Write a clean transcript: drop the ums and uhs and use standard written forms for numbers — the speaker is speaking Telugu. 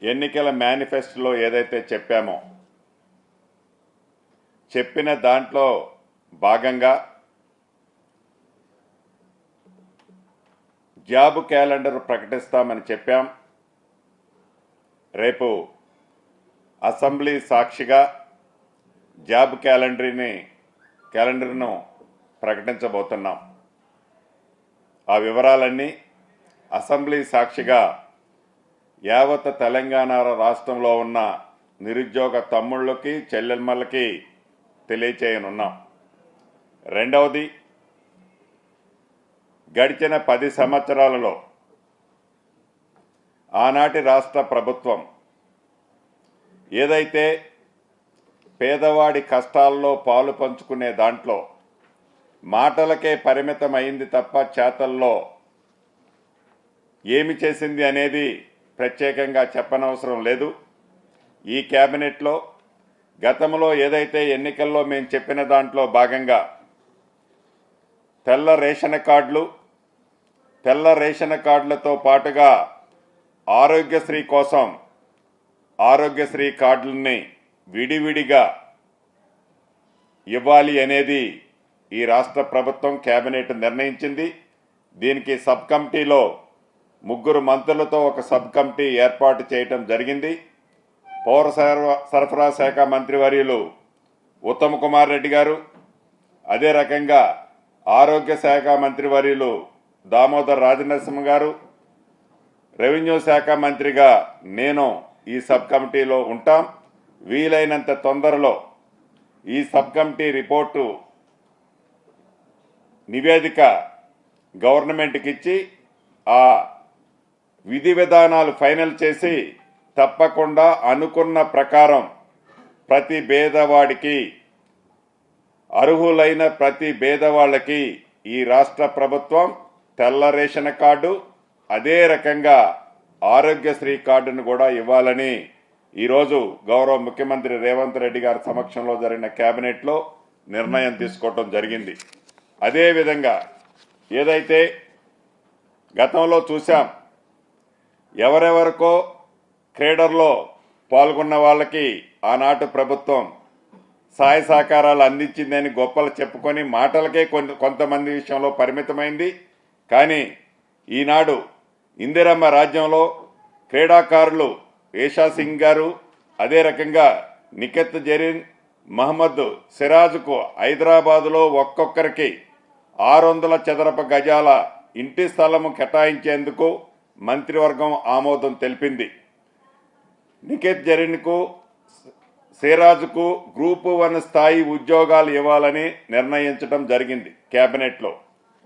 ఎన్నికల మేనిఫెస్టోలో ఏదైతే చెప్పిన దాంట్లో భాగంగా జాబ్ క్యాలెండర్ ప్రకటిస్తామని చెప్పాం. రేపు అసెంబ్లీ సాక్షిగా జాబ్ క్యాలెండర్ను ప్రకటించబోతున్నాం. ఆ వివరాలన్నీ అసెంబ్లీ సాక్షిగా యావత్ తెలంగాణ రాష్ట్రంలో ఉన్న నిరుద్యోగ తమ్ముళ్ళకి చెల్లెమ్మలకి తెలియచేయనున్నాం. రెండవది, గడిచిన 10 సంవత్సరాలలో ఆనాటి రాష్ట్ర ప్రభుత్వం ఏదైతే పేదవాడి కష్టాల్లో పాలు పంచుకునే దాంట్లో మాటలకే పరిమితమైంది తప్ప చేతల్లో ఏమి చేసింది అనేది ప్రత్యేకంగా చెప్పనవసరం లేదు. ఈ కేబినెట్లో గతంలో ఏదైతే ఎన్నికల్లో మేము చెప్పిన దాంట్లో భాగంగా తెల్ల రేషన్ కార్డులతో పాటుగా ఆరోగ్యశ్రీ కోసం ఆరోగ్యశ్రీ కార్డులని విడివిడిగా ఇవ్వాలి అనేది ఈ రాష్ట్ర ప్రభుత్వం కేబినెట్ నిర్ణయించింది. దీనికి సబ్ కమిటీలో 3 మంత్రులతో ఒక సబ్ కమిటీ ఏర్పాటు చేయటం జరిగింది. పౌర సరఫరా శాఖ మంత్రివర్యులు ఉత్తమ్ కుమార్ రెడ్డి గారు, అదే రకంగా ఆరోగ్య శాఖ మంత్రివర్యులు దామోదర్ రాజనరసింహ గారు, రెవెన్యూ శాఖ మంత్రిగా నేను ఈ సబ్ కమిటీలో ఉంటాం. వీలైనంత తొందరలో ఈ సబ్ కమిటీ రిపోర్టు నివేదిక గవర్నమెంట్కి ఇచ్చి ఆ విధి విధానాలు ఫైనల్ చేసి తప్పకుండా అనుకున్న ప్రకారం ప్రతి పేదవాడికి, అర్హులైన ప్రతి పేదవాళ్ళకి ఈ రాష్ట్ర ప్రభుత్వం తెల్ల రేషన్ కార్డు, అదే రకంగా ఆరోగ్యశ్రీ కార్డును కూడా ఇవ్వాలని ఈరోజు గౌరవ ముఖ్యమంత్రి రేవంత్ రెడ్డి గారి సమక్షంలో జరిగిన కేబినెట్లో నిర్ణయం తీసుకోవటం జరిగింది. అదేవిధంగా ఏదైతే గతంలో చూసాం, ఎవరెవరికో క్రీడల్లో పాల్గొన్న వాళ్ళకి ఆనాటి ప్రభుత్వం సహాయ సహకారాలు అందించిందని గొప్పలు చెప్పుకొని మాటలకే కొంతమంది విషయంలో పరిమితమైంది. కానీ ఈనాడు ఇందిరమ్మ రాజ్యంలో క్రీడాకారులు ఏషా సింగ్ గారు, అదే రకంగా నిఖత్ జరీన్, మహమ్మద్ సిరాజ్కు హైదరాబాదులో ఒక్కొక్కరికి 600 చదరపు గజాల ఇంటి స్థలము కేటాయించేందుకు మంత్రివర్గం ఆమోదం తెలిపింది. నిఖత్ జరీన్కు, సిరాజ్కు గ్రూప్ 1 స్థాయి ఉద్యోగాలు ఇవ్వాలని నిర్ణయించడం జరిగింది కేబినెట్లో.